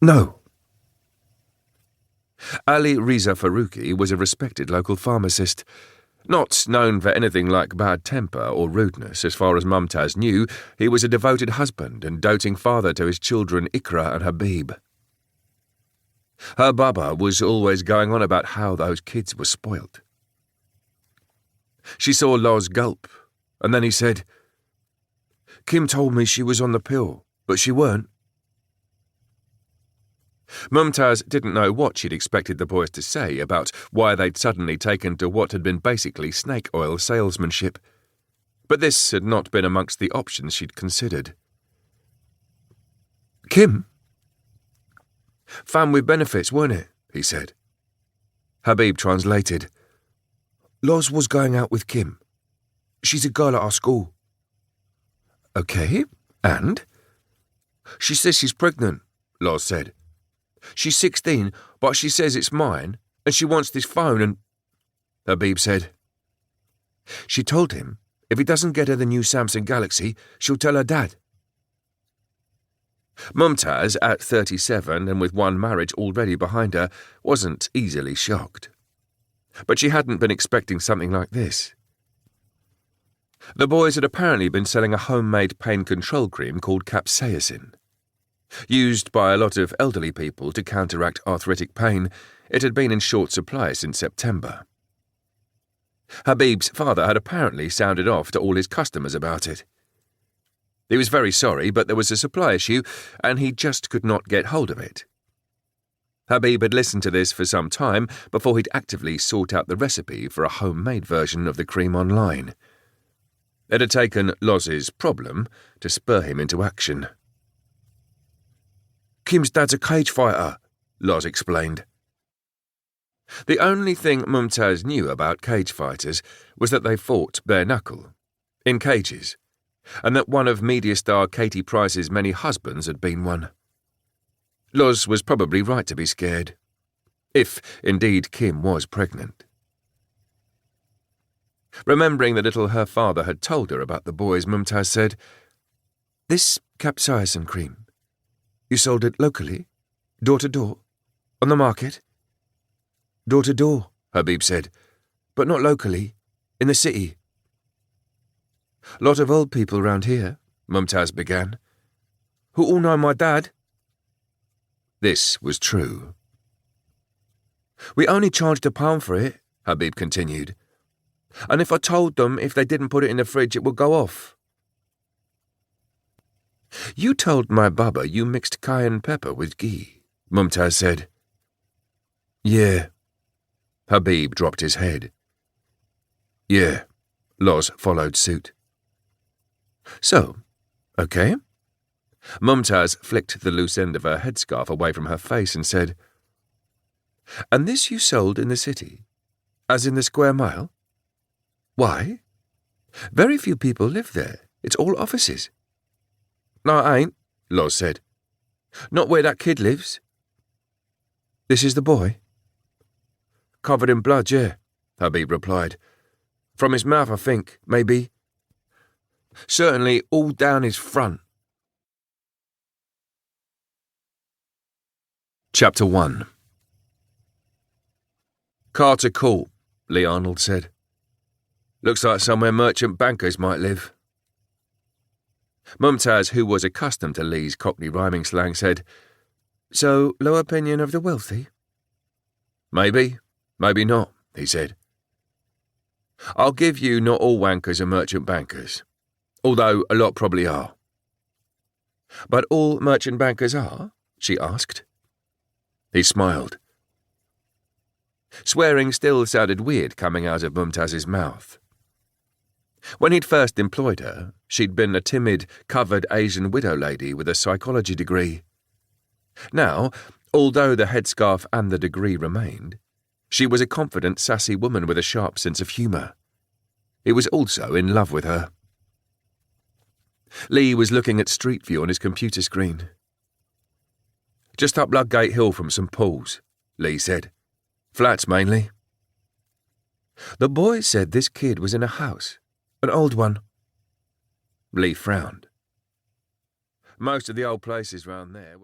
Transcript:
No. Ali Riza Faruqi was a respected local pharmacist, not known for anything like bad temper or rudeness. As far as Mumtaz knew, he was a devoted husband and doting father to his children Iqra and Habib. Her Baba was always going on about how those kids were spoilt. She saw Loz gulp, and then he said, "Kim told me she was on the pill, but she weren't." Mumtaz didn't know what she'd expected the boys to say about why they'd suddenly taken to what had been basically snake oil salesmanship, but this had not been amongst the options she'd considered. "Kim? Fun with benefits, weren't it?" he said. Habib translated. "Loz was going out with Kim. She's a girl at our school." "Okay, and?" "She says she's pregnant," Loz said. "She's 16, but she says it's mine, and she wants this phone and—" Habib said. "She told him if he doesn't get her the new Samsung Galaxy, she'll tell her dad." Mumtaz, at 37 and with one marriage already behind her, wasn't easily shocked. But she hadn't been expecting something like this. The boys had apparently been selling a homemade pain control cream called capsaicin. Used by a lot of elderly people to counteract arthritic pain, it had been in short supply since September. Habib's father had apparently sounded off to all his customers about it. He was very sorry, but there was a supply issue, and he just could not get hold of it. Habib had listened to this for some time before he'd actively sought out the recipe for a homemade version of the cream online. It had taken Loz's problem to spur him into action. "Kim's dad's a cage fighter," Loz explained. The only thing Mumtaz knew about cage fighters was that they fought bare knuckle, in cages, and that one of media star Katie Price's many husbands had been one. Loz was probably right to be scared, if indeed Kim was pregnant. Remembering the little her father had told her about the boys, Mumtaz said, "This capsaicin cream, you sold it locally? Door to door? On the market?" "Door to door," Habib said, "but not locally, in the city." "Lot of old people round here," Mumtaz began, "who all know my dad." This was true. "We only charged £1 for it," Habib continued, "and if I told them if they didn't put it in the fridge it would go off." "You told my Baba you mixed cayenne pepper with ghee," Mumtaz said. "Yeah." Habib dropped his head. "Yeah," Loz followed suit. "So, okay." Mumtaz flicked the loose end of her headscarf away from her face and said, "And this you sold in the city? As in the square mile? Why? Very few people live there. It's all offices." "No, it ain't," Loz said. "Not where that kid lives." "This is the boy?" "Covered in blood, yeah," Habib replied. "From his mouth, I think, maybe. Certainly all down his front." Chapter 1. "Carter Court," Lee Arnold said. "Looks like somewhere merchant bankers might live." Mumtaz, who was accustomed to Lee's Cockney rhyming slang, said, "So, low opinion of the wealthy?" "Maybe, maybe not," he said. "I'll give you not all wankers are merchant bankers, although a lot probably are." "But all merchant bankers are?" she asked. He smiled. Swearing still sounded weird coming out of Mumtaz's mouth. When he'd first employed her, she'd been a timid, covered Asian widow lady with a psychology degree. Now, although the headscarf and the degree remained, she was a confident, sassy woman with a sharp sense of humour. He was also in love with her. Lee was looking at Street View on his computer screen. "Just up Ludgate Hill from St Paul's," Lee said. "Flats mainly." "The boy said this kid was in a house. An old one." Lee frowned. "Most of the old places round there were..."